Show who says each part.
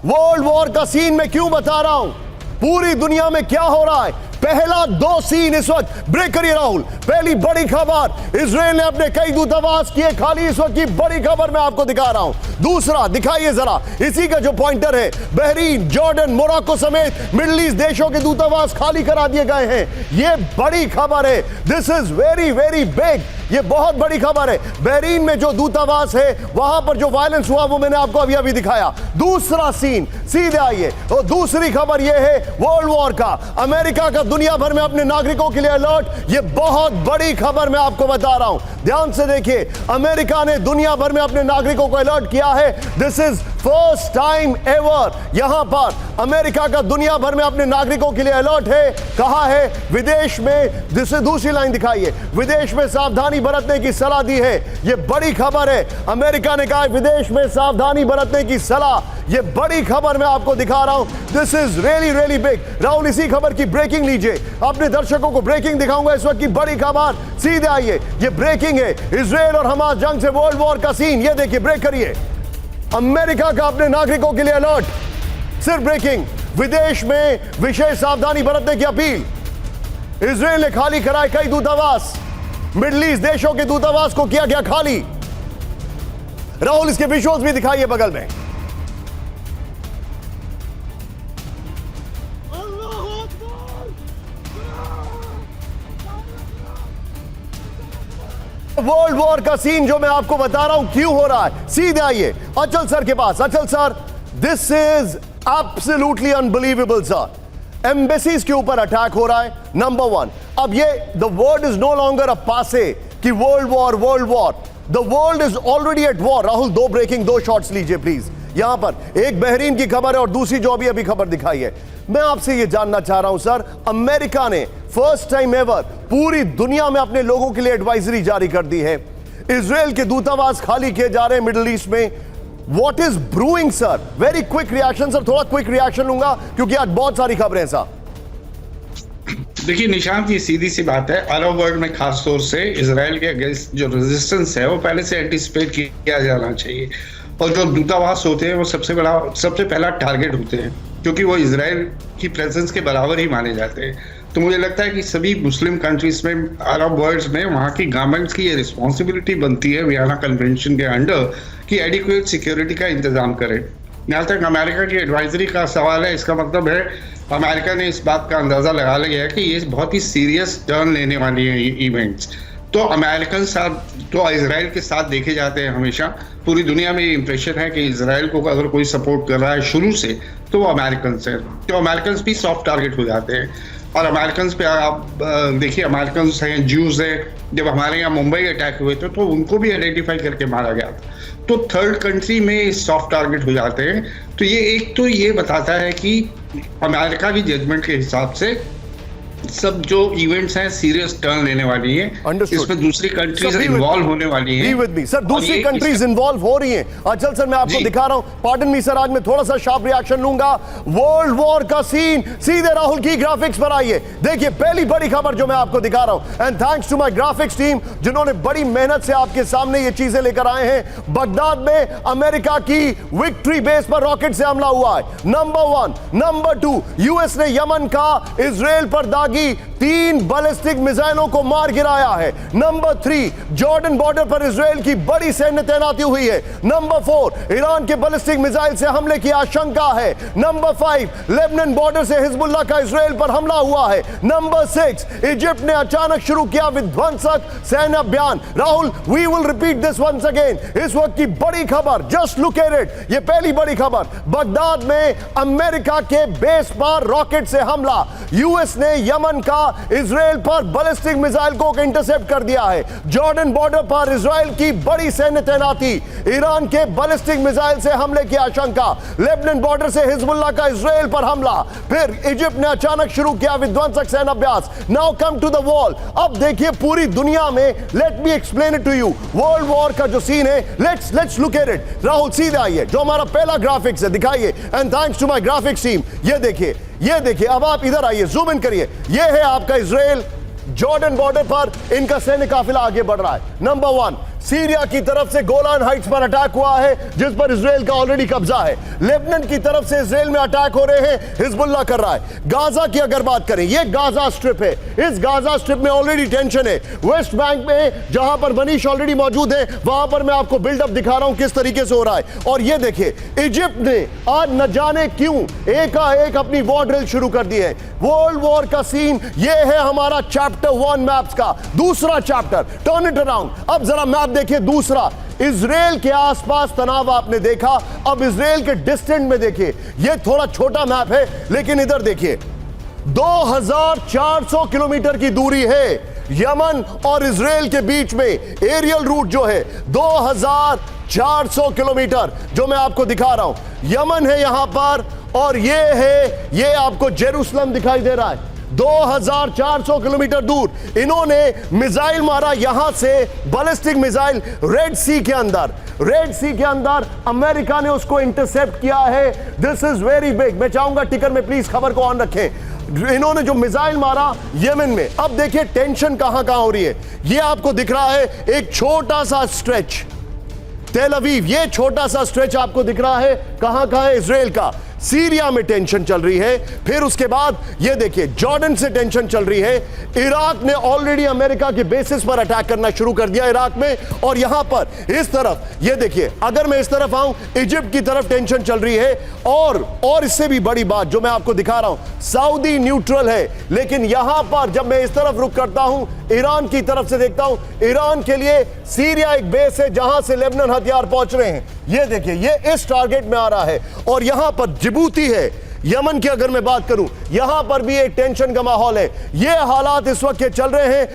Speaker 1: World war का scene मैं क्यों बता रहा हूं, पूरी दुनिया में क्या हो रहा है। पहला दो सीन इस वक्त ब्रेक करिए राहुल। पहली बड़ी खबर, इजराइल ने अपने कई दूतावास किए खाली, इस वक्त की बड़ी खबर मैं आपको दिखा रहा हूं। दूसरा दिखाइए जरा, इसी का जो पॉइंटर है, बहरीन, जॉर्डन, मोरक्को समेत मिडिल ईस्ट देशों के दूतावास खाली करा दिए गए हैं। यह बड़ी खबर है, this is very very big, ये बहुत बड़ी खबर है। बहरीन में जो दूतावास है वहां पर जो वायलेंस हुआ वो मैंने आपको अभी दिखाया। दूसरा सीन सीधे आइए, और दूसरी खबर यह है वर्ल्ड वॉर का, अमेरिका का दुनिया भर में अपने नागरिकों के लिए अलर्ट। यह बहुत बड़ी खबर मैं आपको बता रहा हूं, ध्यान से देखिए। अमेरिका ने दुनिया भर में अपने नागरिकों को अलर्ट किया है। This is first time ever, यहां पर अमेरिका का दुनिया भर में अपने नागरिकों के लिए अलर्ट है। कहा है विदेश में, दूसरी लाइन दिखाइए, विदेश में सावधानी बरतने की सलाह दी है। यह बड़ी खबर है, अमेरिका ने कहा है विदेश में सावधानी बरतने की सलाह। यह बड़ी खबर मैं आपको दिखा रहा हूं, this is really really big. Rahul इसी खबर की ब्रेकिंग लीजिए, अपने दर्शकों को ब्रेकिंग दिखाऊंगा इस वक्त की बड़ी खबर। सीधे आइए, यह ब्रेकिंग है, इजराइल और हमास जंग से वर्ल्ड वॉर का सीन। यह देखिए, ब्रेक करिए, अमेरिका का अपने नागरिकों के लिए अलर्ट, सिर्फ ब्रेकिंग, विदेश में विशेष सावधानी बरतने की अपील। इजराइल ने खाली कराए कई दूतावास, मिडिल ईस्ट देशों के दूतावास को किया गया खाली। राहुल इसके विजुअल्स भी दिखाइए बगल में। वर्ल्ड वॉर का सीन जो मैं आपको बता रहा हूं क्यों हो रहा है, सीधे आइए अचल सर के पास। अचल sir, this is absolutely unbelievable sir. Embassies के ऊपर अटैक हो रहा है, नंबर वन। अब ये the world is no longer a passe कि world war world war, the world is already at war. Rahul दो ब्रेकिंग, दो शॉट्स लीजिए प्लीज। यहां पर एक बहरीन की खबर है और दूसरी जो अभी खबर दिखाई है। मैं आपसे यह जानना चाह रहा हूं सर, अमेरिका ने फर्स्ट टाइम एवर पूरी दुनिया में अपने लोगों के लिए एडवाइजरी जारी कर दी है। इजराइल के दूतावास खाली किए जा रहे हैं मिडिल ईस्ट में। What is brewing sir? Very quick reaction sir, थोड़ा क्विक रिएक्शन लूंगा क्योंकि आज बहुत सारी खबरें हैं सर।
Speaker 2: देखिए निशांत, ये सीधी सी बात है, अरब वर्ल्ड में खास तौर से इजराइल के अगेंस्ट जो रेजिस्टेंस है वो पहले से एंटिसिपेट किया जाना चाहिए। और जो दूतावास होते हैं वो सबसे पहला टारगेट होते हैं, क्योंकि वो इजराइल की प्रेजेंस के बराबर ही माने जाते हैं। तो मुझे लगता है कि सभी मुस्लिम कंट्रीज में, अरब वर्ल्ड में, वहाँ की गवर्नमेंट्स की ये रिस्पॉन्सिबिलिटी बनती है वियना कन्वेंशन के अंडर कि एडिक्वेट सिक्योरिटी का इंतजाम करें। जहाँ तक अमेरिका की एडवाइजरी का सवाल है, इसका मतलब है अमेरिका ने इस बात का अंदाजा लगा लिया है कि ये बहुत ही सीरियस टर्न लेने वाली है ये इवेंट्स। तो अमेरिकन साथ तो इजराइल के साथ देखे जाते हैं हमेशा। पूरी दुनिया में ये इंप्रेशन है कि इजराइल को अगर कोई सपोर्ट कर रहा है शुरू से तो वो अमेरिकन है। तो अमेरिकन भी सॉफ्ट टारगेट हो जाते हैं। और अमेरिकन पे आप देखिए, अमेरिकन हैं, ज्यूज हैं, जब हमारे यहाँ मुंबई अटैक हुए थे तो उनको भी आइडेंटिफाई करके मारा गया था। तो थर्ड कंट्री में सॉफ्ट टारगेट हो जाते हैं। तो ये एक तो ये बताता है कि अमेरिका की जजमेंट के हिसाब से सब जो इवेंट्स हैं सीरियस टर्न लेने वाली है। इसमें दूसरी कंट्रीज इन्वॉल्व होने वाली हैं।
Speaker 1: सर दूसरी कंट्रीज इन्वॉल्व हो रही हैं। अचल सर मैं आपको दिखा रहा हूं, पार्डन मी सर, आज मैं थोड़ा सा शार्प रिएक्शन लूंगा। वर्ल्ड वॉर का सीन, सीधे राहुल की ग्राफिक्स पर आइए। देखिए पहली बड़ी खबर जो मैं आपको दिखा रहा हूं, and thanks to my graphics team जिन्होंने बड़ी मेहनत से आपके सामने ये चीजें लेकर आए हैं। बगदाद में अमेरिका की विक्ट्री बेस पर रॉकेट से हमला हुआ है, number one. Number two, US ने यमन का इजराइल पर दागी 3 बैलिस्टिक मिसाइलों को मार गिराया है। नंबर 3, जॉर्डन बॉर्डर पर इजराइल की बड़ी सैन्य तैनाती हुई है। नंबर 4, ईरान के बैलिस्टिक मिसाइल से हमले की आशंका है। नंबर 5, लेबनान बॉर्डर से हिजबुल्लाह का इजराइल पर हमला हुआ है। नंबर 6, इजिप्ट ने अचानक शुरू किया विध्वंसक सैन्य अभियान। Rahul, we will repeat this once again. इस वक्त की बड़ी खबर, जस्ट लुक एट इट, ये पहली बड़ी खबर, बगदाद में अमेरिका के बेस पर रॉकेट से हमला। यूएस ने यमन का इजराइल पर बैलिस्टिक मिसाइल को इंटरसेप्ट कर दिया है। जॉर्डन बॉर्डर पर इजराइल की बड़ी सैन्य तैनाती, ईरान के बैलिस्टिक मिसाइल से हमले की आशंका, लेबनान बॉर्डर से हिजबुल्लाह का इजराइल पर हमला, फिर इजिप्ट ने अचानक शुरू किया विध्वंसक सैन्य अभ्यास। Now come to the wall. अब देखिए पूरी दुनिया में, let me explain it to you, world war का जो सीन है, let's look at it. Rahul सीधे आइए, जो हमारा पहला ग्राफिक्स है दिखाइए, and thanks to my graphics team. ये देखिए, अब आप इधर आइए, जूम इन करिए। ये है आपका इजराइल, जॉर्डन बॉर्डर पर इनका सैन्य काफिला आगे बढ़ रहा है, नंबर 1। सीरिया की तरफ से गोलान हाइट्स पर अटैक हुआ है जिस पर इजराइल का ऑलरेडी कब्जा है। लेबनान की तरफ से इजराइल में अटैक हो रहे हैं, हिजबुल्लाह कर रहा है। गाजा की अगर बात करें, ये गाजा स्ट्रिप है, इस गाजा स्ट्रिप में ऑलरेडी टेंशन है। वेस्ट बैंक में जहां पर मनीष ऑलरेडी मौजूद है, वहां पर मैं आपको बिल्डअप दिखा रहा हूं किस तरीके से हो रहा है। और ये देखिए, इजिप्ट ने आज न जाने क्यों एकाएक अपनी वॉर ड्रिल शुरू कर दी है। वर्ल्ड वॉर का सीन ये है हमारा चैप्टर 1 मैप्स का दूसरा चैप्टर। टर्न इट अराउंड, अब जरा मैप देखिए दूसरा। इजराइल के आसपास तनाव आपने देखा, अब इजराइल के डिस्टेंट में देखिए, यह थोड़ा छोटा मैप है लेकिन इधर देखिए 2400 किलोमीटर की दूरी है यमन और इजराइल के बीच में। एरियल रूट जो है 2400 किलोमीटर जो मैं आपको दिखा रहा हूं, यमन है यहां पर और ये आपको जेरूसलम दिखाई दे रहा है 2400 किलोमीटर दूर। इन्होंने मिसाइल मारा यहां से, बैलिस्टिक मिसाइल रेड सी के अंदर। रेड सी के अंदर अमेरिका ने उसको इंटरसेप्ट किया है। This is very big. मैं चाहूंगा टिकर में प्लीज खबर को ऑन रखें। इन्होंने जो मिसाइल मारा यमन में, अब देखिए टेंशन कहां कहां हो रही है। ये आपको दिख रहा है एक छोटा सा स्ट्रेच तेल अवीव, ये छोटा सा स्ट्रेच आपको दिख रहा है कहां कहां है इजराइल का। सीरिया में टेंशन चल रही है, फिर उसके बाद ये देखिए जॉर्डन से टेंशन चल रही है। इराक ने ऑलरेडी अमेरिका के बेसिस पर अटैक करना शुरू कर दिया इराक में। और यहां पर इस तरफ ये देखिए, अगर मैं इस तरफ आऊं, इजिप्ट की तरफ टेंशन चल रही है। और इससे भी बड़ी बात जो मैं आपको दिखा रहा हूं, सऊदी न्यूट्रल है, लेकिन यहां पर जब मैं इस तरफ रुख करता हूं, ईरान की तरफ से देखता हूं, ईरान के लिए सीरिया एक बेस है जहां से लेबनान हथियार पहुंच रहे हैं। ये देखिए, ये इस टारगेट में आ रहा है। और यहां पर जिबूती है, यमन की अगर मैं बात करूं, यहां पर भी एक टेंशन का माहौल है। ये हालात इस वक्त के चल रहे हैं।